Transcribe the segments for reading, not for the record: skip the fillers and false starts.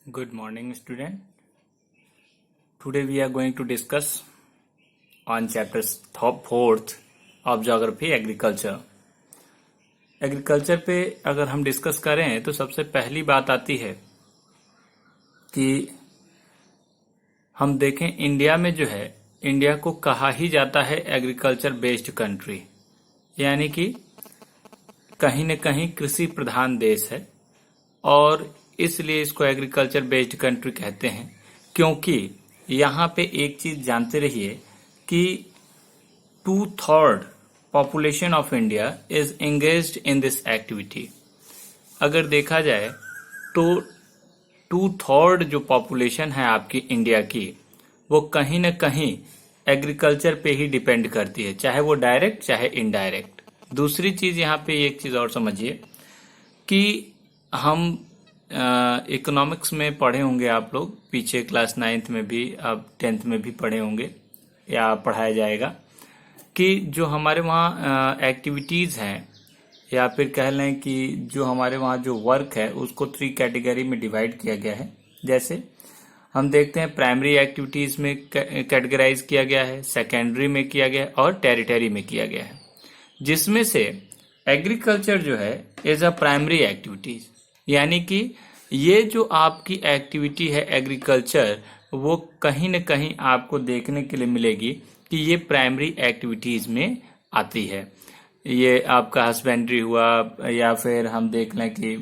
Good morning, student. Today we are going to discuss on chapter 4th of Geography Agriculture. Agriculture पे अगर हम discuss करें तो सबसे पहली बात आती है कि हम देखें इंडिया में जो है, इंडिया को कहा ही जाता है एग्रीकल्चर बेस्ड कंट्री, यानी कि कहीं न कहीं कृषि प्रधान देश है और इसलिए इसको एग्रीकल्चर बेस्ड कंट्री कहते हैं। क्योंकि यहाँ पे एक चीज जानते रहिए कि 2/3 population of India is engaged in this activity. अगर देखा जाए तो 2/3 जो पॉपुलेशन है आपकी इंडिया की, वो कहीं न कहीं एग्रीकल्चर पे ही डिपेंड करती है, चाहे वो डायरेक्ट चाहे इनडायरेक्ट। दूसरी चीज यहाँ पे एक चीज और समझिए कि हम इकोनॉमिक्स में पढ़े होंगे आप लोग, पीछे क्लास 9th में भी, अब 10th में भी पढ़े होंगे या पढ़ाया जाएगा कि जो हमारे वहाँ एक्टिविटीज़ हैं या फिर कह लें कि जो हमारे वहाँ जो वर्क है उसको 3 कैटेगरी में डिवाइड किया गया है। जैसे हम देखते हैं प्राइमरी एक्टिविटीज़ में कैटेगराइज किया गया है, सेकेंडरी में किया गया है और टेरिटरी में किया गया है, जिसमें से एग्रीकल्चर जो है इज अ प्राइमरी एक्टिविटीज। यानी कि ये जो आपकी एक्टिविटी है एग्रीकल्चर, वो कहीं न कहीं आपको देखने के लिए मिलेगी कि ये प्राइमरी एक्टिविटीज में आती है। ये आपका हस्बेंड्री हुआ या फिर हम देख लें कि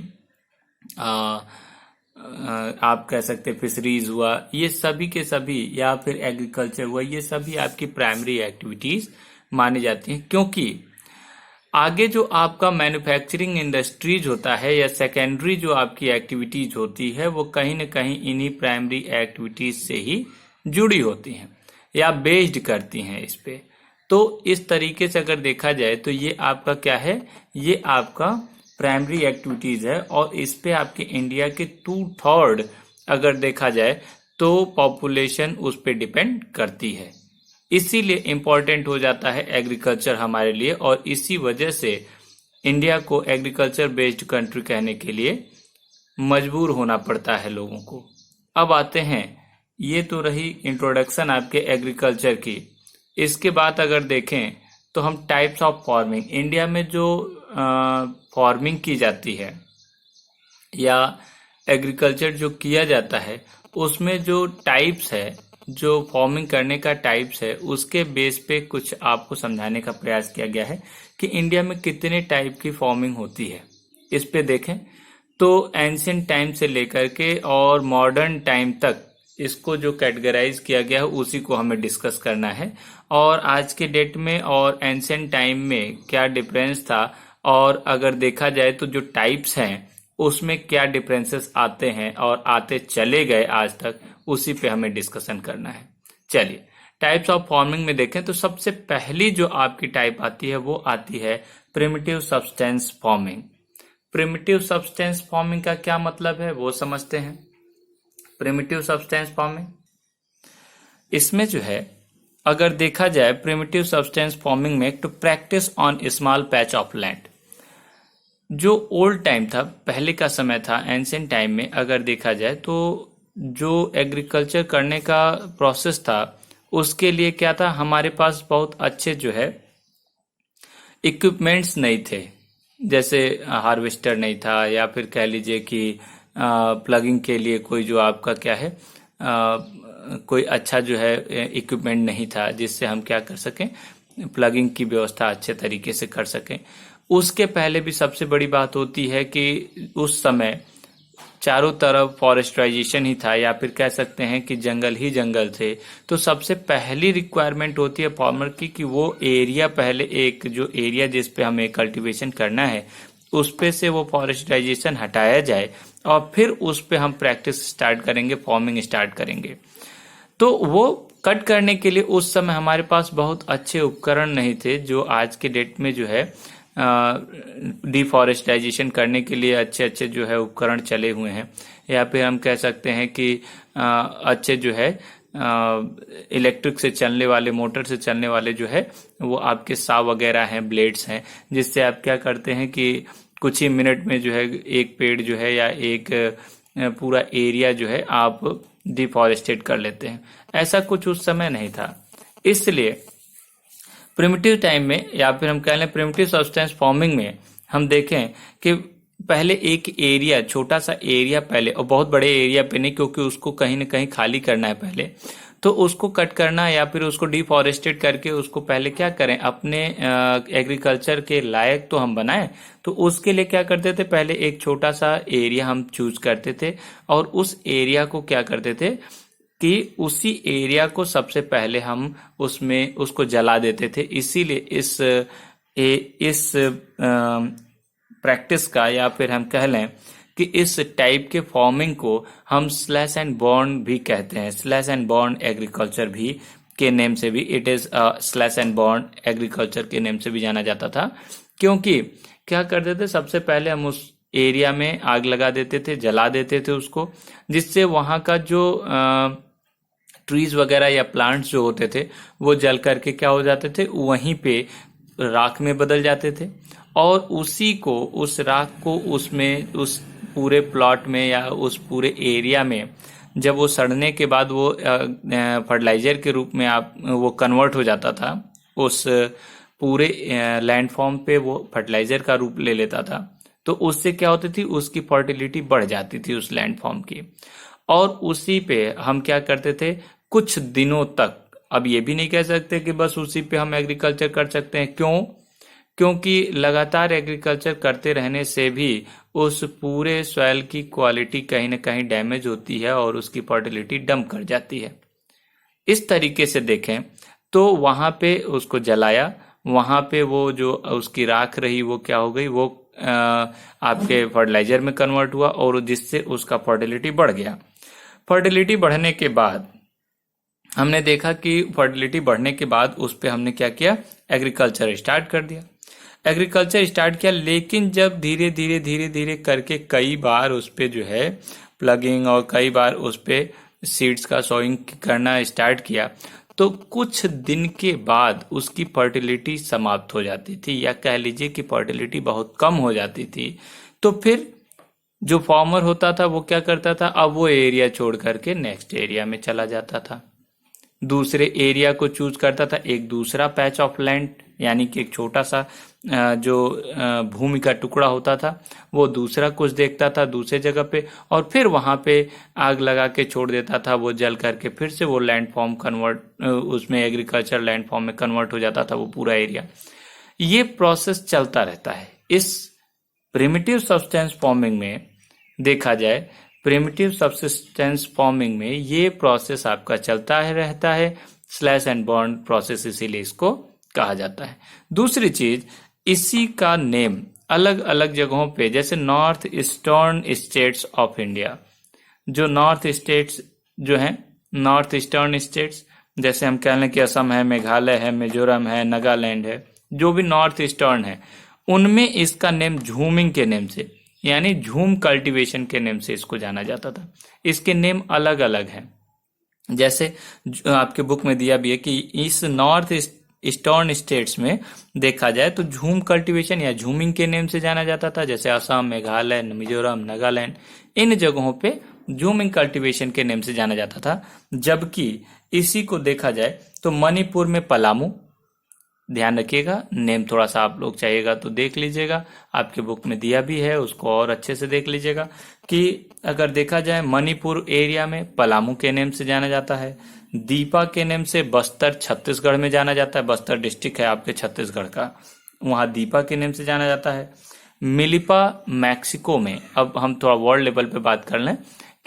आप कह सकते फिशरीज हुआ, ये सभी के सभी, या फिर एग्रीकल्चर हुआ, ये सभी आपकी प्राइमरी एक्टिविटीज मानी जाती हैं। क्योंकि आगे जो आपका मैन्युफैक्चरिंग इंडस्ट्रीज होता है या सेकेंडरी जो आपकी एक्टिविटीज होती है, वो कहीं न कहीं इन्हीं प्राइमरी एक्टिविटीज से ही जुड़ी होती हैं या बेस्ड करती हैं इस पे। तो इस तरीके से अगर देखा जाए तो ये आपका क्या है, ये आपका प्राइमरी एक्टिविटीज है और इस पे आपके इंडिया के 2/3 अगर देखा जाए तो पॉपुलेशन उस पे डिपेंड करती है। इसीलिए इम्पोर्टेंट हो जाता है एग्रीकल्चर हमारे लिए और इसी वजह से इंडिया को एग्रीकल्चर बेस्ड कंट्री कहने के लिए मजबूर होना पड़ता है लोगों को। अब आते हैं, ये तो रही इंट्रोडक्शन आपके एग्रीकल्चर की। इसके बाद अगर देखें तो हम टाइप्स ऑफ फार्मिंग, इंडिया में जो फार्मिंग की जाती है या एग्रीकल्चर जो किया जाता है, उसमें जो टाइप्स है, जो फार्मिंग करने का टाइप्स है, उसके बेस पे कुछ आपको समझाने का प्रयास किया गया है कि इंडिया में कितने टाइप की फार्मिंग होती है। इस पे देखें तो एंशिएंट टाइम से लेकर के और मॉडर्न टाइम तक इसको जो कैटेगराइज किया गया है उसी को हमें डिस्कस करना है, और आज के डेट में और एंशिएंट टाइम में क्या डिफरेंस था, और अगर देखा जाए तो जो टाइप्स हैं उसमें क्या डिफरेंसेस आते हैं और आते चले गए आज तक, उसी पे हमें डिस्कशन करना है। चलिए, टाइप्स ऑफ फार्मिंग में देखें तो सबसे पहली जो आपकी टाइप आती है वो आती है primitive substance farming. Primitive substance farming का क्या मतलब है वो समझते हैं। प्रिमिटिव सब्सटेंस फार्मिंग, इसमें जो है अगर देखा जाए प्रिमिटिव सब्सटेंस फार्मिंग में to practice on small patch of land. जो ओल्ड टाइम था, पहले का समय था, एंशिएंट टाइम में अगर देखा जाए तो जो एग्रीकल्चर करने का प्रोसेस था उसके लिए क्या था, हमारे पास बहुत अच्छे जो है इक्विपमेंट्स नहीं थे। जैसे हार्वेस्टर नहीं था या फिर कह लीजिए कि प्लगिंग के लिए कोई जो आपका क्या है कोई अच्छा जो है इक्विपमेंट नहीं था जिससे हम क्या कर सकें, प्लगिंग की व्यवस्था अच्छे तरीके से कर सकें। उसके पहले भी सबसे बड़ी बात होती है कि उस समय चारों तरफ फॉरेस्टराइजेशन ही था या फिर कह सकते हैं कि जंगल ही जंगल थे। तो सबसे पहली रिक्वायरमेंट होती है फार्मर की कि वो एरिया, पहले एक जो एरिया जिस पे हमें कल्टीवेशन करना है उस पे से वो फॉरेस्टराइजेशन हटाया जाए और फिर उस पे हम प्रैक्टिस स्टार्ट करेंगे, फार्मिंग स्टार्ट करेंगे। तो वो कट करने के लिए उस समय हमारे पास बहुत अच्छे उपकरण नहीं थे, जो आज के डेट में जो है डिफॉरेस्टाइजेशन करने के लिए अच्छे अच्छे जो है उपकरण चले हुए हैं, या फिर हम कह सकते हैं कि अच्छे जो है इलेक्ट्रिक से चलने वाले, मोटर से चलने वाले जो है वो आपके साव वगैरह हैं, ब्लेड्स हैं, जिससे आप क्या करते हैं कि कुछ ही मिनट में जो है एक पेड़ जो है या एक पूरा एरिया जो है आप डिफॉरेस्टेड कर लेते हैं। ऐसा कुछ उस समय नहीं था। इसलिए प्रिमिटिव टाइम में, या फिर हम कह लें प्रिमिटिव सब्सटेंस फॉर्मिंग में, हम देखें कि पहले एक एरिया, छोटा सा एरिया पहले, और बहुत बड़े एरिया पे नहीं, क्योंकि उसको कहीं ना कहीं खाली करना है पहले, तो उसको कट करना या फिर उसको डिफॉरेस्टेड करके उसको पहले क्या करें, अपने एग्रीकल्चर के लायक तो हम बनाएं। तो उसके लिए क्या करते थे, पहले एक छोटा सा एरिया हम चूज करते थे और उस एरिया को क्या करते थे कि उसी एरिया को सबसे पहले हम उसमें उसको जला देते थे। इसीलिए इस प्रैक्टिस का, या फिर हम कह लें कि इस टाइप के फार्मिंग को हम स्लैश एंड बर्न भी कहते हैं। स्लैश एंड बर्न एग्रीकल्चर भी के नेम से भी, it is slash and burn agriculture के नेम से भी जाना जाता था। क्योंकि क्या करते थे, सबसे पहले हम उस एरिया में आग लगा देते थे, जला देते थे उसको, जिससे वहां का जो ट्रीज वगैरह या प्लांट्स जो होते थे वो जल करके क्या हो जाते थे, वहीं पे राख में बदल जाते थे। और उसी को, उस राख को उसमें, उस पूरे प्लॉट में या उस पूरे एरिया में जब वो सड़ने के बाद वो फर्टिलाइजर के रूप में आप वो कन्वर्ट हो जाता था, उस पूरे लैंडफॉर्म पे वो फर्टिलाइजर का रूप ले लेता था। तो उससे क्या होती थी, उसकी फर्टिलिटी बढ़ जाती थी उस लैंडफॉर्म की। और उसी पे हम क्या करते थे कुछ दिनों तक। अब ये भी नहीं कह सकते कि बस उसी पे हम एग्रीकल्चर कर सकते हैं। क्यों? क्योंकि लगातार एग्रीकल्चर करते रहने से भी उस पूरे सॉइल की क्वालिटी कहीं ना कहीं डैमेज होती है और उसकी फर्टिलिटी डंप कर जाती है। इस तरीके से देखें तो वहां पे उसको जलाया, वहां पे वो जो उसकी राख रही वो क्या हो गई, वो आपके फर्टिलाइजर में कन्वर्ट हुआ और जिससे उसका फर्टिलिटी बढ़ गया। फर्टिलिटी बढ़ने के बाद हमने देखा कि फर्टिलिटी बढ़ने के बाद उस पर हमने क्या किया, एग्रीकल्चर स्टार्ट कर दिया। एग्रीकल्चर स्टार्ट किया, लेकिन जब धीरे धीरे धीरे धीरे करके कई बार उस पर जो है प्लगिंग और कई बार उस पर सीड्स का सोइंग करना स्टार्ट किया, तो कुछ दिन के बाद उसकी फर्टिलिटी समाप्त हो जाती थी, या कह लीजिए कि फर्टिलिटी बहुत कम हो जाती थी। तो फिर जो फार्मर होता था वो क्या करता था, अब वो एरिया छोड़ करके नेक्स्ट एरिया में चला जाता था, दूसरे एरिया को चूज करता था, एक दूसरा पैच ऑफ लैंड, यानी कि एक छोटा सा जो भूमि का टुकड़ा होता था वो दूसरा कुछ देखता था दूसरे जगह पे, और फिर वहां पे आग लगा के छोड़ देता था, वो जल करके फिर से वो लैंड फॉर्म कन्वर्ट, उसमें एग्रीकल्चर लैंड फॉर्म में कन्वर्ट हो जाता था वो पूरा एरिया। ये प्रोसेस चलता रहता है। इस प्रिमिटिव सब्सटेंस फॉर्मिंग में देखा जाए, प्रिमिटिव सब्सिस्टेंस फॉर्मिंग में ये प्रोसेस आपका चलता है रहता है, स्लैश एंड बर्न प्रोसेस, इसीलिए इसको कहा जाता है। दूसरी चीज, इसी का नेम अलग अलग जगहों पे, जैसे north eastern states of India, जो नॉर्थ स्टेट्स जो हैं, नॉर्थ ईस्टर्न स्टेट्स, जैसे हम कह लें कि असम है, मेघालय है, मिजोरम है, नागालैंड है, जो भी नॉर्थ ईस्टर्न है, उनमें इसका नेम झूमिंग के नेम से, यानी झूम कल्टीवेशन के नेम से इसको जाना जाता था। इसके नेम अलग अलग हैं, जैसे आपके बुक में दिया भी है कि इस नॉर्थ ईस्टर्न स्टेट्स में देखा जाए तो झूम कल्टीवेशन या झूमिंग के नेम से जाना जाता था, जैसे असम, मेघालय, मिजोरम, नागालैंड, इन जगहों पे झूमिंग कल्टीवेशन के नेम से जाना जाता था। जबकि इसी को देखा जाए तो मणिपुर में पलामू, ध्यान रखिएगा, नेम थोड़ा सा आप लोग चाहिएगा तो देख लीजिएगा, आपके बुक में दिया भी है, उसको और अच्छे से देख लीजिएगा कि अगर देखा जाए मणिपुर एरिया में पलामू के नेम से जाना जाता है। दीपा के नेम से बस्तर छत्तीसगढ़ में जाना जाता है, बस्तर डिस्ट्रिक्ट है आपके छत्तीसगढ़ का, वहां दीपा के नेम से जाना जाता है। मिलिपा मैक्सिको में, अब हम थोड़ा वर्ल्ड लेवल पे बात कर लें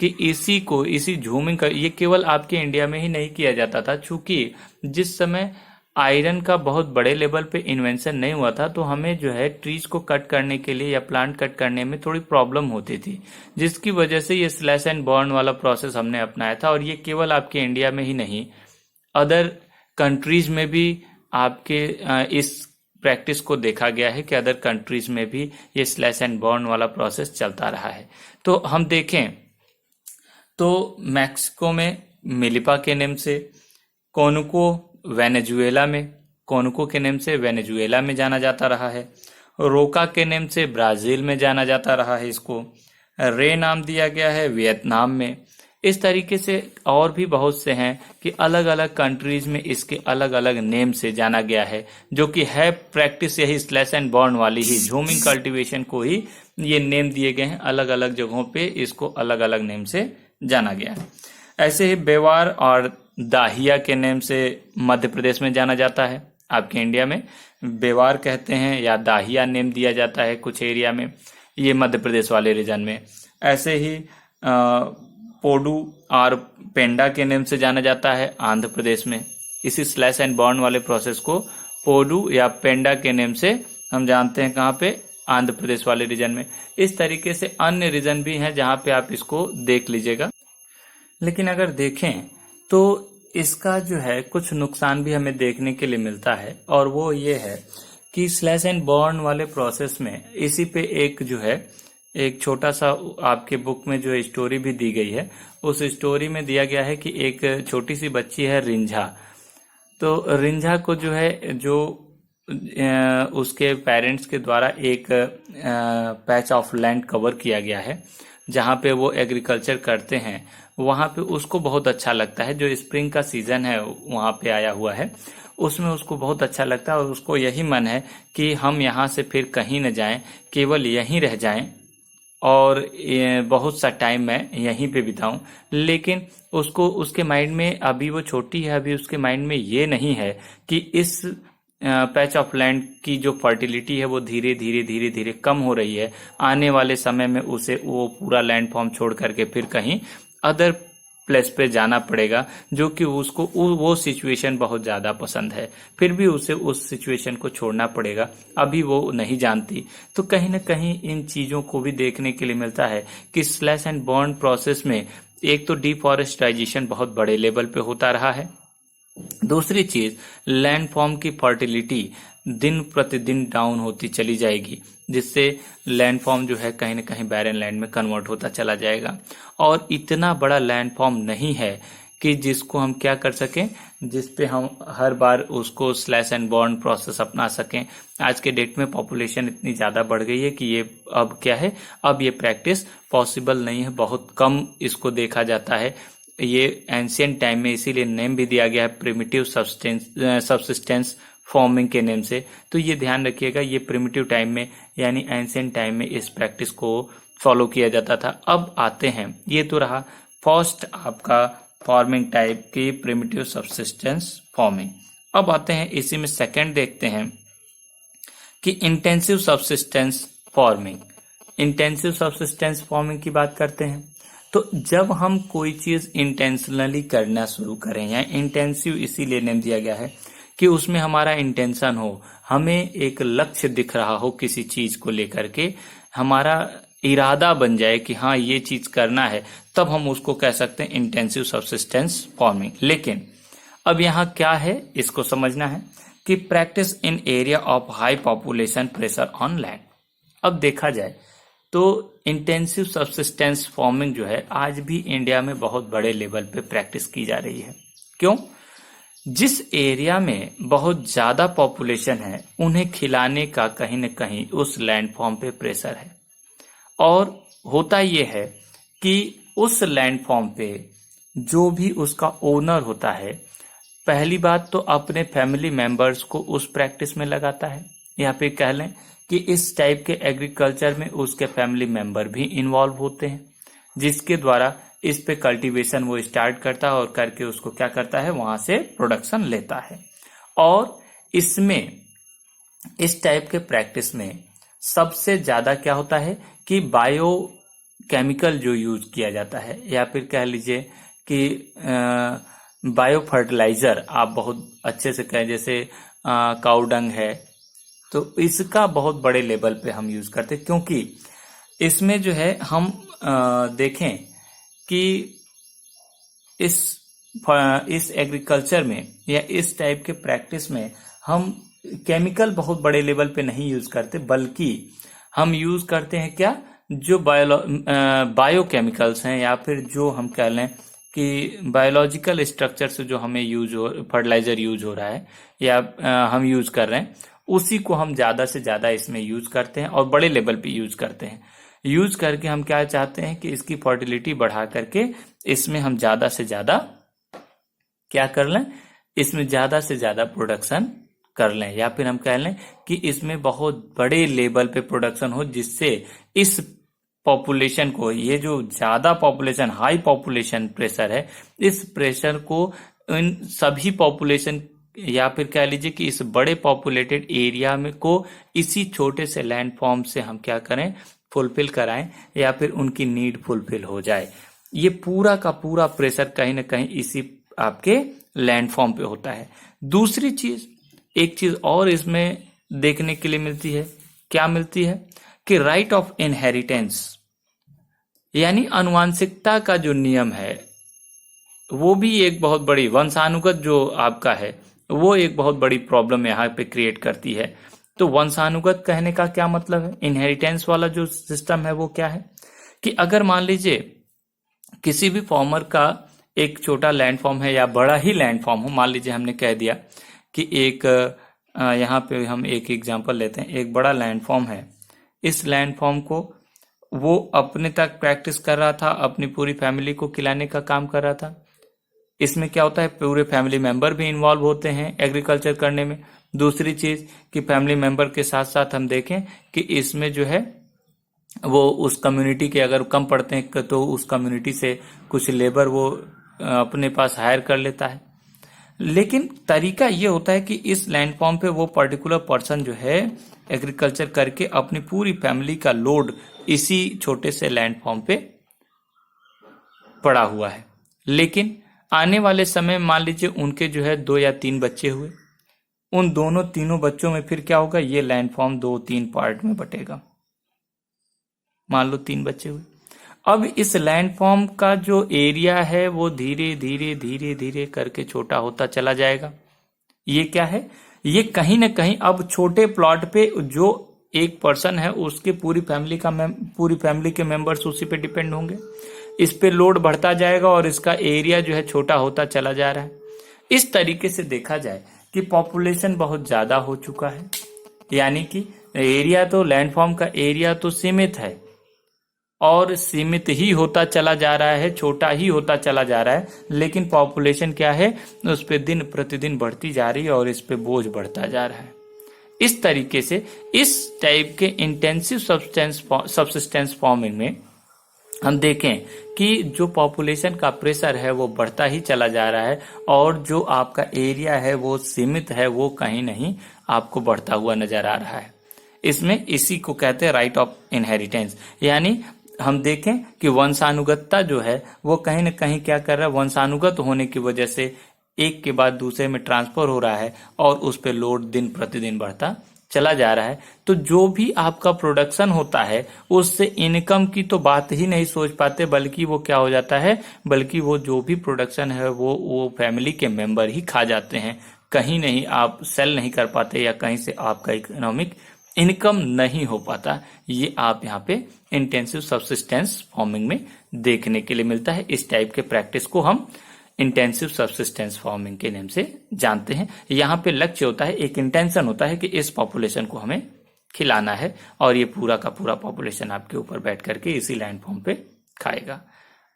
कि इसी झूमिंग का, ये केवल आपके इंडिया में ही नहीं किया जाता था, चूंकि जिस समय आयरन का बहुत बड़े लेवल पे इन्वेंशन नहीं हुआ था, तो हमें जो है ट्रीज को कट करने के लिए या प्लांट कट करने में थोड़ी प्रॉब्लम होती थी, जिसकी वजह से ये स्लैश एंड बर्न वाला प्रोसेस हमने अपनाया था। और ये केवल आपके इंडिया में ही नहीं, अदर कंट्रीज में भी आपके इस प्रैक्टिस को देखा गया है कि अदर कंट्रीज में भी ये स्लैश एंड बर्न वाला प्रोसेस चलता रहा है। तो हम देखें तो मैक्सिको में मिलिपा के नेम से, कोनुको वेनेजुएला में, कोनुको के नेम से वेनेजुएला में जाना जाता रहा है, रोका के नेम से ब्राजील में जाना जाता रहा है इसको, रे नाम दिया गया है वियतनाम में। इस तरीके से और भी बहुत से हैं कि अलग अलग कंट्रीज में इसके अलग अलग नेम से जाना गया है, जो कि है प्रैक्टिस यही स्लैश एंड बर्न वाली ही, झूमिंग कल्टीवेशन को ही ये नेम दिए गए हैं। अलग अलग जगहों पे इसको अलग अलग नेम से जाना गया है। ऐसे ही बेवार और दाहिया के नेम से मध्य प्रदेश में जाना जाता है। आपके इंडिया में बेवार कहते हैं या दाहिया नेम दिया जाता है कुछ एरिया में, ये मध्य प्रदेश वाले रीजन में। ऐसे ही पोडू और पेंडा के नेम से जाना जाता है आंध्र प्रदेश में। इसी स्लैश एंड बर्न वाले प्रोसेस को पोडू या पेंडा के नेम से हम जानते हैं कहाँ पे, आंध्र प्रदेश वाले रीजन में। इस तरीके से अन्य रीजन भी हैं जहाँ पे आप इसको देख लीजिएगा। लेकिन अगर देखें तो इसका जो है कुछ नुकसान भी हमें देखने के लिए मिलता है, और वो ये है कि स्लैश एंड बर्न वाले प्रोसेस में इसी पे एक जो है एक छोटा सा आपके बुक में जो स्टोरी भी दी गई है, उस स्टोरी में दिया गया है कि एक छोटी सी बच्ची है रिंझा। तो रिंझा को जो है जो उसके पेरेंट्स के द्वारा एक पैच ऑफ लैंड कवर किया गया है जहाँ पे वो एग्रीकल्चर करते हैं। वहाँ पे उसको बहुत अच्छा लगता है, जो स्प्रिंग का सीजन है वहाँ पे आया हुआ है, उसमें उसको बहुत अच्छा लगता है और उसको यही मन है कि हम यहाँ से फिर कहीं न जाएं, केवल यहीं रह जाएं और बहुत सा टाइम मैं यहीं पे बिताऊं। लेकिन उसको उसके माइंड में, अभी वो छोटी है, अभी उसके माइंड में ये नहीं है कि इस पैच ऑफ लैंड की जो फर्टिलिटी है वो धीरे धीरे धीरे धीरे कम हो रही है। आने वाले समय में उसे वो पूरा लैंड फॉर्म छोड़ करके फिर कहीं अदर प्लेस पे जाना पड़ेगा, जो कि उसको वो सिचुएशन बहुत ज़्यादा पसंद है, फिर भी उसे उस सिचुएशन को छोड़ना पड़ेगा, अभी वो नहीं जानती। तो कहीं ना कहीं इन चीज़ों को भी देखने के लिए मिलता है कि स्लैश एंड बर्न प्रोसेस में एक तो डिफॉरेस्टाइजेशन बहुत बड़े लेवल पे होता रहा है, दूसरी चीज लैंड फॉर्म की फर्टिलिटी दिन प्रतिदिन डाउन होती चली जाएगी, जिससे लैंड फॉर्म जो है कहीं ना कहीं बैरन लैंड में कन्वर्ट होता चला जाएगा। और इतना बड़ा लैंड फॉर्म नहीं है कि जिसको हम क्या कर सकें, जिस पे हम हर बार उसको स्लैश एंड बर्न प्रोसेस अपना सकें। आज के डेट में पॉपुलेशन इतनी ज़्यादा बढ़ गई है कि ये अब क्या है, अब ये प्रैक्टिस पॉसिबल नहीं है, बहुत कम इसको देखा जाता है। ये एंशियंट टाइम में इसीलिए नेम भी दिया गया है प्रिमिटिव सबसिस्टेंस फॉर्मिंग के नेम से। तो ये ध्यान रखिएगा, ये प्रिमिटिव टाइम में यानी एंशियंट टाइम में इस प्रैक्टिस को फॉलो किया जाता था। अब आते हैं, ये तो रहा फर्स्ट आपका फॉर्मिंग टाइप की प्रिमिटिव सबसिस्टेंस फॉर्मिंग। अब आते हैं इसी में सेकंड देखते हैं कि intensive subsistence forming. Intensive subsistence forming की बात करते हैं तो जब हम कोई चीज इंटेंशनली करना शुरू करें, या इंटेंसिव इसीलिए नेम दिया गया है कि उसमें हमारा इंटेंशन हो, हमें एक लक्ष्य दिख रहा हो किसी चीज को लेकर के, हमारा इरादा बन जाए कि हाँ ये चीज करना है, तब हम उसको कह सकते हैं इंटेंसिव सबसिस्टेंस फॉर्मिंग। लेकिन अब यहाँ क्या है इसको समझना है कि practice in area of high population pressure on land. अब देखा जाए तो इंटेंसिव सबसिस्टेंस फॉर्मिंग जो है आज भी इंडिया में बहुत बड़े लेवल पे प्रैक्टिस की जा रही है। क्यों? जिस एरिया में बहुत ज्यादा पॉपुलेशन है उन्हें खिलाने का कहीं न कहीं उस लैंड फॉर्म पे प्रेशर है, और होता यह है कि उस लैंड फॉर्म पे जो भी उसका ओनर होता है, पहली बात तो अपने फैमिली मेंबर्स को उस प्रैक्टिस में लगाता है, या फिर कह लें कि इस टाइप के एग्रीकल्चर में उसके फैमिली मेंबर भी इन्वॉल्व होते हैं, जिसके द्वारा इस पे कल्टीवेशन वो स्टार्ट करता है और करके उसको क्या करता है, वहां से प्रोडक्शन लेता है। और इसमें इस टाइप के प्रैक्टिस में सबसे ज्यादा क्या होता है कि बायो केमिकल जो यूज किया जाता है, या फिर कह लीजिए कि बायो फर्टिलाइजर आप बहुत अच्छे से कहें, जैसे काउडंग है, तो इसका बहुत बड़े लेवल पे हम यूज करते हैं। क्योंकि इसमें जो है हम देखें कि इस एग्रीकल्चर में या इस टाइप के प्रैक्टिस में हम केमिकल बहुत बड़े लेवल पे नहीं यूज करते, बल्कि हम यूज करते हैं क्या, जो बायोकेमिकल्स हैं, या फिर जो हम कह लें कि बायोलॉजिकल स्ट्रक्चर से जो हमें फर्टिलाइजर यूज हो रहा है या हम यूज कर रहे हैं, उसी को हम ज्यादा से ज्यादा इसमें यूज करते हैं और बड़े लेवल पे यूज करते हैं। यूज करके हम क्या चाहते हैं कि इसकी फर्टिलिटी बढ़ा करके इसमें हम ज्यादा से ज्यादा क्या कर लें, इसमें ज्यादा से ज्यादा प्रोडक्शन कर लें, या फिर हम कह लें कि इसमें बहुत बड़े लेवल पे प्रोडक्शन हो, जिससे इस पॉपुलेशन को, ये जो ज्यादा पॉपुलेशन, हाई पॉपुलेशन प्रेशर है, इस प्रेशर को इन सभी पॉपुलेशन, या फिर कह लीजिए कि इस बड़े पॉपुलेटेड एरिया में को इसी छोटे से लैंड फॉर्म से हम क्या करें, फुलफिल कराएं, या फिर उनकी नीड फुलफिल हो जाए। ये पूरा का पूरा प्रेशर कहीं ना कहीं इसी आपके लैंड फॉर्म पे होता है। दूसरी चीज, एक चीज और इसमें देखने के लिए मिलती है, क्या मिलती है कि राइट ऑफ इनहेरिटेंस, यानी आनुवांशिकता का जो नियम है वो भी एक बहुत बड़ी, वंशानुगत जो आपका है वो एक बहुत बड़ी प्रॉब्लम यहाँ पे क्रिएट करती है। तो वंशानुगत कहने का क्या मतलब है, इनहेरिटेंस वाला जो सिस्टम है वो क्या है कि अगर मान लीजिए किसी भी फार्मर का एक छोटा लैंड फॉर्म है या बड़ा ही लैंड फॉर्म हो, मान लीजिए हमने कह दिया कि एक यहाँ पे हम एक एग्जांपल लेते हैं, एक बड़ा लैंड फॉर्म है, इस लैंड फॉर्म को वो अपने तक प्रैक्टिस कर रहा था, अपनी पूरी फैमिली को खिलाने का काम कर रहा था। इसमें क्या होता है, पूरे फैमिली मेंबर भी इन्वॉल्व होते हैं एग्रीकल्चर करने में। दूसरी चीज कि फैमिली मेंबर के साथ साथ हम देखें कि इसमें जो है वो उस कम्युनिटी के अगर कम पड़ते हैं तो उस कम्युनिटी से कुछ लेबर वो अपने पास हायर कर लेता है। लेकिन तरीका ये होता है कि इस लैंड फॉर्म पे वो पर्टिकुलर पर्सन जो है एग्रीकल्चर करके अपनी पूरी फैमिली का लोड इसी छोटे से लैंड फॉर्म पे पड़ा हुआ है। लेकिन आने वाले समय मान लीजिए उनके जो है 2 या 3 बच्चे हुए, उन तीनों बच्चों में फिर क्या होगा, ये लैंड फॉर्म 2-3 पार्ट में बटेगा। मान लो 3 बच्चे हुए, अब इस लैंड फॉर्म का जो एरिया है वो धीरे धीरे धीरे धीरे करके छोटा होता चला जाएगा। ये क्या है, ये कहीं ना कहीं अब छोटे प्लॉट पे जो एक पर्सन है उसके पूरी फैमिली के मेंबर्स उसी पे डिपेंड होंगे, इस पे लोड बढ़ता जाएगा और इसका एरिया जो है छोटा होता चला जा रहा है। इस तरीके से देखा जाए कि पॉपुलेशन बहुत ज्यादा हो चुका है, यानी कि एरिया तो लैंड फॉर्म का एरिया तो सीमित है और सीमित ही होता चला जा रहा है, छोटा ही होता चला जा रहा है, लेकिन पॉपुलेशन क्या है उस पे दिन प्रतिदिन बढ़ती जा रही है और इस पे बोझ बढ़ता जा रहा है। इस तरीके से इस टाइप के इंटेंसिव सब्सिस्टेंस फार्मिंग में हम देखें कि जो पॉपुलेशन का प्रेशर है वो बढ़ता ही चला जा रहा है और जो आपका एरिया है वो सीमित है, वो कहीं नहीं आपको बढ़ता हुआ नजर आ रहा है। इसमें इसी को कहते हैं राइट ऑफ इनहेरिटेंस, यानी हम देखें कि वंशानुगतता जो है वो कहीं ना कहीं क्या कर रहा है, वंशानुगत होने की वजह से एक के बाद दूसरे में ट्रांसफर हो रहा है और उस पर लोड दिन प्रतिदिन बढ़ता चला जा रहा है। तो जो भी आपका प्रोडक्शन होता है उससे इनकम की तो बात ही नहीं सोच पाते, बल्कि वो क्या हो जाता है, बल्कि वो जो भी प्रोडक्शन है वो फैमिली के मेंबर ही खा जाते हैं, कहीं नहीं आप सेल नहीं कर पाते या कहीं से आपका इकोनॉमिक इनकम नहीं हो पाता। ये आप यहाँ पे इंटेंसिव सब्सिस्टेंस फार्मिंग में देखने के लिए मिलता है। इस टाइप के प्रैक्टिस को हम इंटेंसिव सब्सिस्टेंस फार्मिंग के नाम से जानते हैं। यहाँ पे लक्ष्य होता है, एक इंटेंशन होता है कि इस पॉपुलेशन को हमें खिलाना है और ये पूरा का पूरा पॉपुलेशन आपके ऊपर बैठ करके इसी लैंड फॉर्म पे खाएगा।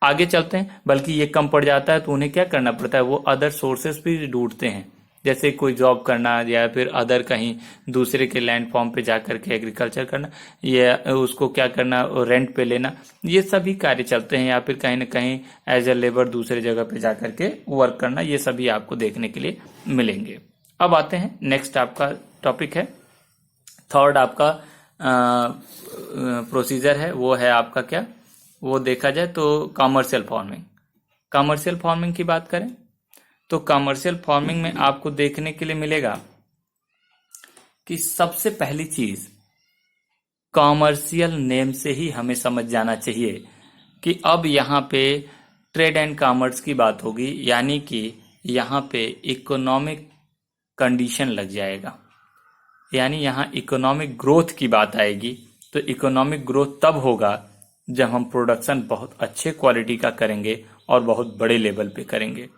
आगे चलते हैं, बल्कि ये कम पड़ जाता है तो उन्हें क्या करना पड़ता है, वो अदर सोर्सेस भी ढूंढते हैं, जैसे कोई जॉब करना या फिर अदर कहीं दूसरे के लैंड फॉर्म पे जाकर के एग्रीकल्चर करना या उसको क्या करना, रेंट पे लेना, ये सभी कार्य चलते हैं, या फिर कहीं ना कहीं एज ए लेबर दूसरे जगह पे जाकर के वर्क करना, ये सभी आपको देखने के लिए मिलेंगे। अब आते हैं नेक्स्ट आपका टॉपिक है, थर्ड आपका प्रोसीजर है, वो है आपका क्या, वो देखा जाए तो कॉमर्शियल फार्मिंग। कॉमर्शियल फार्मिंग की बात करें तो कॉमर्शियल फार्मिंग में आपको देखने के लिए मिलेगा कि सबसे पहली चीज कॉमर्शियल नेम से ही हमें समझ जाना चाहिए कि अब यहाँ पे ट्रेड एंड कॉमर्स की बात होगी, यानी कि यहाँ पे इकोनॉमिक कंडीशन लग जाएगा, यानी यहाँ इकोनॉमिक ग्रोथ की बात आएगी। तो इकोनॉमिक ग्रोथ तब होगा जब हम प्रोडक्शन बहुत अच्छे क्वालिटी का करेंगे और बहुत बड़े लेवल पे करेंगे,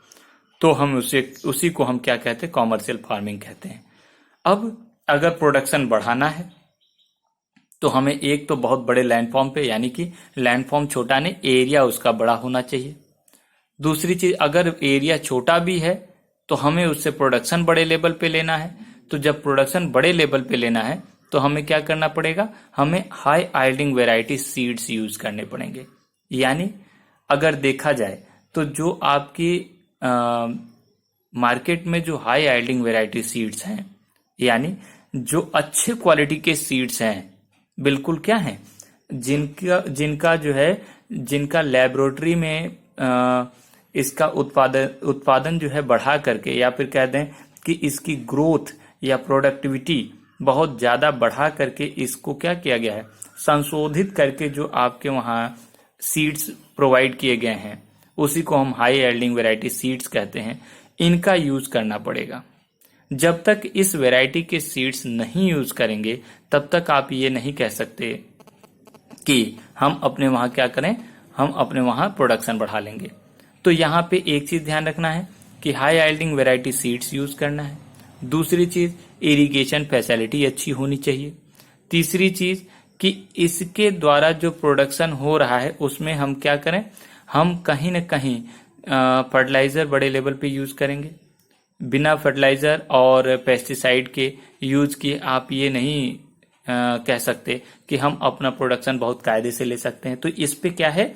तो हम उसी को हम क्या कहते हैं, कॉमर्शियल फार्मिंग कहते हैं। अब अगर प्रोडक्शन बढ़ाना है तो हमें एक तो बहुत बड़े लैंडफॉर्म पे, यानी कि लैंडफॉर्म छोटा नहीं, एरिया उसका बड़ा होना चाहिए। दूसरी चीज, अगर एरिया छोटा भी है तो हमें उससे प्रोडक्शन बड़े लेवल पे लेना है। तो जब प्रोडक्शन बड़े लेवल पे लेना है तो हमें क्या करना पड़ेगा, हमें हाई आइल्डिंग वेराइटी सीड्स यूज करने पड़ेंगे। यानी अगर देखा जाए तो जो आपकी मार्केट में जो हाई आइल्डिंग वेराइटी सीड्स हैं, यानी जो अच्छे क्वालिटी के सीड्स हैं, बिल्कुल क्या हैं, जिनका जिनका जो है, जिनका लेबोरेटरी में इसका उत्पादन जो है बढ़ा करके, या फिर कह दें कि इसकी ग्रोथ या प्रोडक्टिविटी बहुत ज्यादा बढ़ा करके इसको क्या किया गया है, संशोधित करके जो आपके वहां सीड्स प्रोवाइड किए गए हैं, उसी को हम हाई यील्डिंग वैरायटी सीड्स कहते हैं। इनका यूज करना पड़ेगा। जब तक इस वैरायटी के सीड्स नहीं यूज करेंगे तब तक आप ये नहीं कह सकते कि हम अपने वहां क्या करें, हम अपने वहां प्रोडक्शन बढ़ा लेंगे। तो यहाँ पे एक चीज ध्यान रखना है कि high yielding variety seeds use करना है। दूसरी चीज, इरिगेशन फैसिलिटी अच्छी होनी चाहिए। तीसरी चीज कि इसके द्वारा जो प्रोडक्शन हो रहा है उसमें हम क्या करें, हम कहीं न कहीं फर्टिलाइजर बड़े लेवल पे यूज करेंगे। बिना फर्टिलाइजर और पेस्टिसाइड के यूज किए आप ये नहीं कह सकते कि हम अपना प्रोडक्शन बहुत कायदे से ले सकते हैं। तो इस पे क्या है,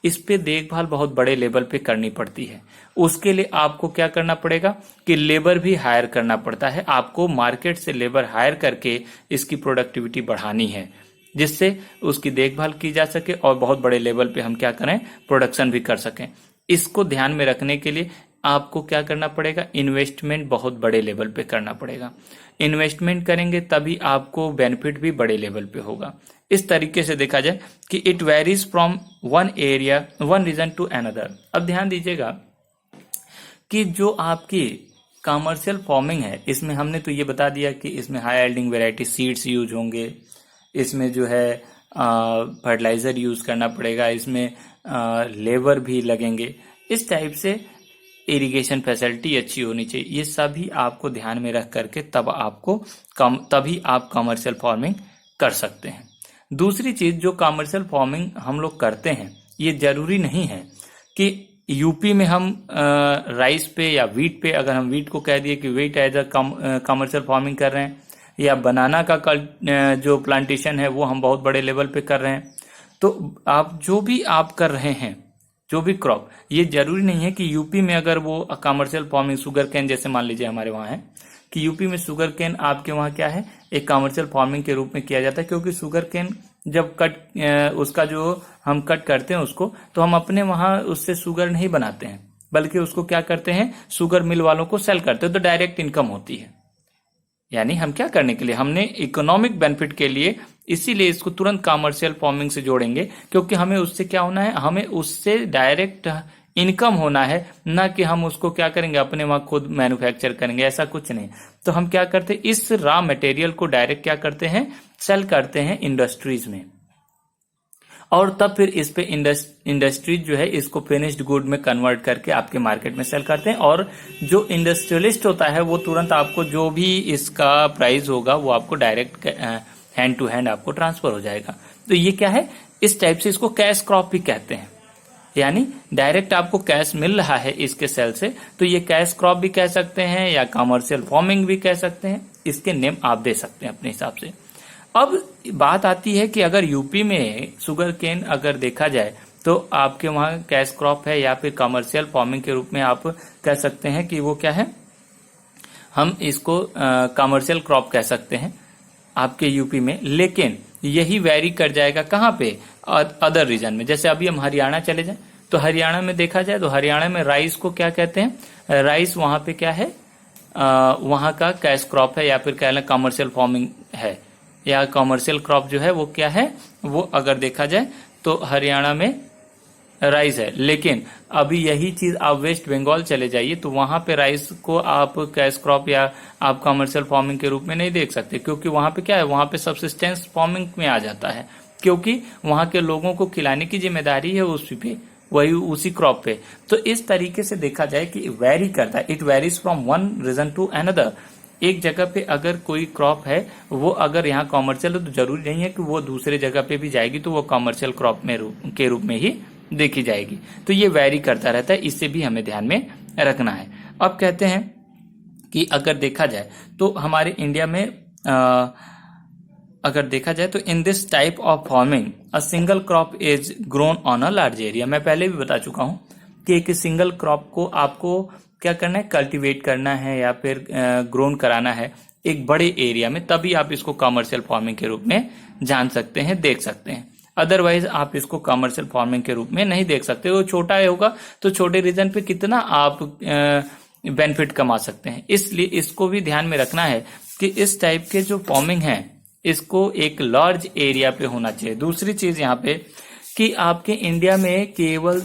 इस पे देखभाल बहुत बड़े लेवल पे करनी पड़ती है। उसके लिए आपको क्या करना पड़ेगा कि लेबर भी हायर करना पड़ता है। आपको मार्केट से लेबर हायर करके इसकी प्रोडक्टिविटी बढ़ानी है, जिससे उसकी देखभाल की जा सके और बहुत बड़े लेवल पे हम क्या करें, प्रोडक्शन भी कर सकें। इसको ध्यान में रखने के लिए आपको क्या करना पड़ेगा, इन्वेस्टमेंट बहुत बड़े लेवल पे करना पड़ेगा। इन्वेस्टमेंट करेंगे तभी आपको बेनिफिट भी बड़े लेवल पे होगा। इस तरीके से देखा जाए कि it varies from one area, one region to another. अब ध्यान दीजिएगा कि जो आपकी कमर्शियल फार्मिंग है, इसमें हमने तो ये बता दिया कि इसमें high yielding variety seeds use होंगे, इसमें जो है फर्टिलाइजर यूज करना पड़ेगा, इसमें लेबर भी लगेंगे। इस टाइप से इरिगेशन फैसिलिटी अच्छी होनी चाहिए। ये सभी आपको ध्यान में रख करके तभी आप कमर्शियल फार्मिंग कर सकते हैं। दूसरी चीज, जो कमर्शियल फार्मिंग हम लोग करते हैं, ये जरूरी नहीं है कि यूपी में हम राइस पे या वीट पे, अगर हम वीट को कह दिए कि wheat as a commercial farming कर रहे हैं, या बनाना का जो प्लांटेशन है वो हम बहुत बड़े लेवल पे कर रहे हैं, तो आप जो भी आप कर रहे हैं, जो भी क्रॉप, ये जरूरी नहीं है कि यूपी में अगर वो कमर्शियल फार्मिंग, शुगर कैन जैसे मान लीजिए हमारे वहां है कि यूपी में शुगर कैन आपके वहां क्या है, एक कमर्शियल फार्मिंग के रूप में किया जाता है। क्योंकि शुगर कैन जब उसका जो हम कट करते हैं उसको, तो हम अपने वहां उससे शुगर नहीं बनाते हैं, बल्कि उसको क्या करते हैं, शुगर मिल वालों को सेल करते हैं, तो डायरेक्ट इनकम होती है। यानी हम क्या करने के लिए, हमने इकोनॉमिक बेनिफिट के लिए, इसीलिए इसको तुरंत कमर्शियल फार्मिंग से जोड़ेंगे, क्योंकि हमें उससे क्या होना है, हमें उससे डायरेक्ट इनकम होना है, ना कि हम उसको क्या करेंगे, अपने वहां खुद मैन्युफैक्चर करेंगे, ऐसा कुछ नहीं। तो हम क्या करते हैं, इस रॉ मटेरियल को डायरेक्ट क्या करते हैं, सेल करते हैं इंडस्ट्रीज में, और तब फिर इस पे इंडस्ट्रीज जो है इसको फिनिश्ड गुड में कन्वर्ट करके आपके मार्केट में सेल करते हैं। और जो इंडस्ट्रियलिस्ट होता है वो तुरंत आपको जो भी इसका प्राइस होगा वो आपको डायरेक्ट हैंड टू हैंड आपको ट्रांसफर हो जाएगा। तो ये क्या है, इस टाइप से इसको कैश क्रॉप भी कहते हैं। यानी डायरेक्ट आपको कैश मिल रहा है इसके सेल से, तो ये कैश क्रॉप भी कह सकते हैं या कमर्शियल फार्मिंग भी कह सकते हैं, इसके नेम आप दे सकते हैं अपने हिसाब से। अब बात आती है कि अगर यूपी में शुगर केन अगर देखा जाए तो आपके वहां कैश क्रॉप है या फिर कमर्शियल फार्मिंग के रूप में आप कह सकते हैं कि वो क्या है, हम इसको कमर्शियल क्रॉप कह सकते हैं आपके यूपी में। लेकिन यही वैरी कर जाएगा कहाँ पे, अदर रीजन में। जैसे अभी हम हरियाणा चले जाएं तो हरियाणा में देखा जाए तो हरियाणा में राइस को क्या कहते हैं, राइस वहां पे क्या है, वहां का कैश क्रॉप है या फिर कह लें कमर्शियल फार्मिंग है, या कमर्शियल क्रॉप जो है वो क्या है, वो अगर देखा जाए तो हरियाणा में राइस है। लेकिन अभी यही चीज आप वेस्ट बंगाल चले जाइए तो वहां पे राइस को आप कैश क्रॉप या आप कमर्शियल फार्मिंग के रूप में नहीं देख सकते, क्योंकि वहां पे क्या है, वहां पे सब्सिस्टेंस फार्मिंग में आ जाता है, क्योंकि वहां के लोगों को खिलाने की जिम्मेदारी है उस पे, वही उसी क्रॉप पे। तो इस तरीके से देखा जाए कि वेरी करता है, it varies from one region to another. एक जगह पे अगर कोई क्रॉप है वो अगर यहाँ कॉमर्शियल है तो जरूरी नहीं है कि वो दूसरे जगह पे भी जाएगी तो वो कॉमर्शियल क्रॉप में के रूप में ही देखी जाएगी। तो ये वैरी करता रहता है, इससे भी हमें ध्यान में रखना है। अब कहते हैं कि अगर देखा जाए तो हमारे इंडिया में अगर देखा जाए तो in this type of farming a single crop is grown on a large area. मैं पहले भी बता चुका हूं कि एक सिंगल क्रॉप को आपको क्या करना है, कल्टीवेट करना है या फिर ग्रोन कराना है एक बड़े एरिया में, तभी आप इसको कमर्शियल फार्मिंग के रूप में जान सकते हैं, देख सकते हैं। अदरवाइज आप इसको कमर्शियल फार्मिंग के रूप में नहीं देख सकते। वो छोटा होगा तो छोटे रीजन पे कितना आप बेनिफिट कमा सकते हैं, इसलिए इसको भी ध्यान में रखना है कि इस टाइप के जो फार्मिंग है इसको एक लार्ज एरिया पे होना चाहिए। दूसरी चीज यहाँ पे कि आपके इंडिया में केवल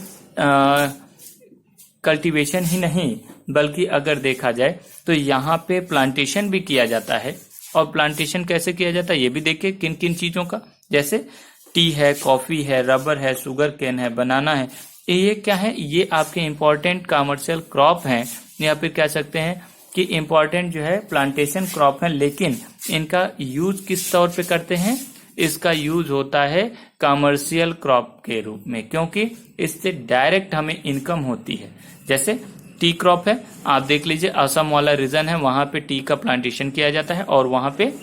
कल्टीवेशन ही नहीं बल्कि अगर देखा जाए तो यहाँ पे प्लांटेशन भी किया जाता है। और प्लांटेशन कैसे किया जाता है ये भी देखिए, किन किन चीजों का, जैसे टी है, कॉफी है, रबर है, शुगर केन है, बनाना है। ये क्या है, ये आपके इंपॉर्टेंट कमर्शियल क्रॉप हैं, या फिर कह सकते हैं कि इंपॉर्टेंट जो है प्लांटेशन क्रॉप है। लेकिन इनका यूज किस तौर पे करते हैं, इसका यूज होता है कमर्शियल क्रॉप के रूप में, क्योंकि इससे डायरेक्ट हमें इनकम होती है। जैसे टी क्रॉप है, आप देख लीजिए असम वाला रीजन है, वहां पे टी का प्लांटेशन किया जाता है और वहां पे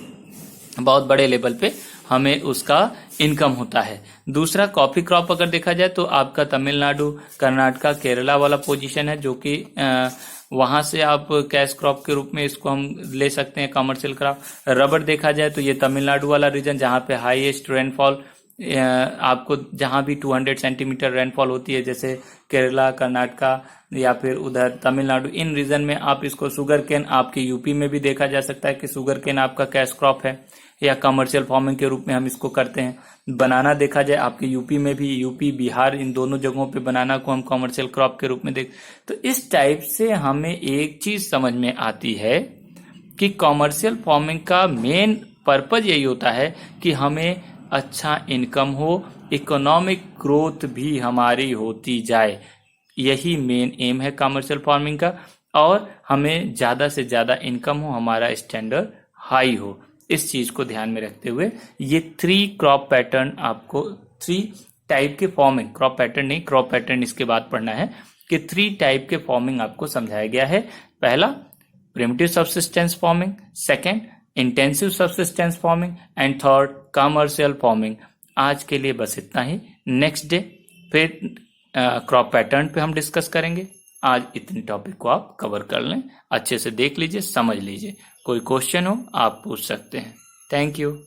बहुत बड़े लेवल पे हमें उसका इनकम होता है। दूसरा कॉफी क्रॉप अगर देखा जाए तो आपका तमिलनाडु, कर्नाटका, केरला वाला पोजीशन है, जो कि वहां से आप कैश क्रॉप के रूप में इसको हम ले सकते हैं, कमर्शियल क्रॉप। रबर देखा जाए तो ये तमिलनाडु वाला रीजन जहां पे हाईएस्ट रेनफॉल आपको जहां भी 200 सेंटीमीटर रेनफॉल होती है, जैसे केरला, कर्नाटका या फिर उधर तमिलनाडु, इन रीजन में आप इसको शुगर केन, आपके यूपी में भी देखा जा सकता है कि शुगर केन आपका कैश क्रॉप है या कमर्शियल फार्मिंग के रूप में हम इसको करते हैं। बनाना देखा जाए आपके यूपी में भी, यूपी बिहार इन दोनों जगहों पे बनाना को हम कमर्शियल क्रॉप के रूप में देख। तो इस टाइप से हमें एक चीज समझ में आती है कि कमर्शियल फार्मिंग का मेन पर्पज यही होता है कि हमें अच्छा इनकम हो, इकोनॉमिक ग्रोथ भी हमारी होती जाए। यही मेन एम है कमर्शियल फार्मिंग का, और हमें ज्यादा से ज्यादा इनकम हो, हमारा स्टैंडर्ड हाई हो। इस चीज को ध्यान में रखते हुए ये 3 क्रॉप पैटर्न आपको, 3 टाइप के फार्मिंग, क्रॉप पैटर्न नहीं, क्रॉप पैटर्न इसके बाद पढ़ना है कि 3 टाइप के फार्मिंग आपको समझाया गया है। पहला primitive subsistence farming, second intensive subsistence farming and third commercial farming. आज के लिए बस इतना ही। नेक्स्ट डे फिर क्रॉप पैटर्न पे हम डिस्कस करेंगे। आज इतने टॉपिक को आप कवर कर लें, अच्छे से देख लीजिए, समझ लीजिए। कोई क्वेश्चन हो आप पूछ सकते हैं। Thank you.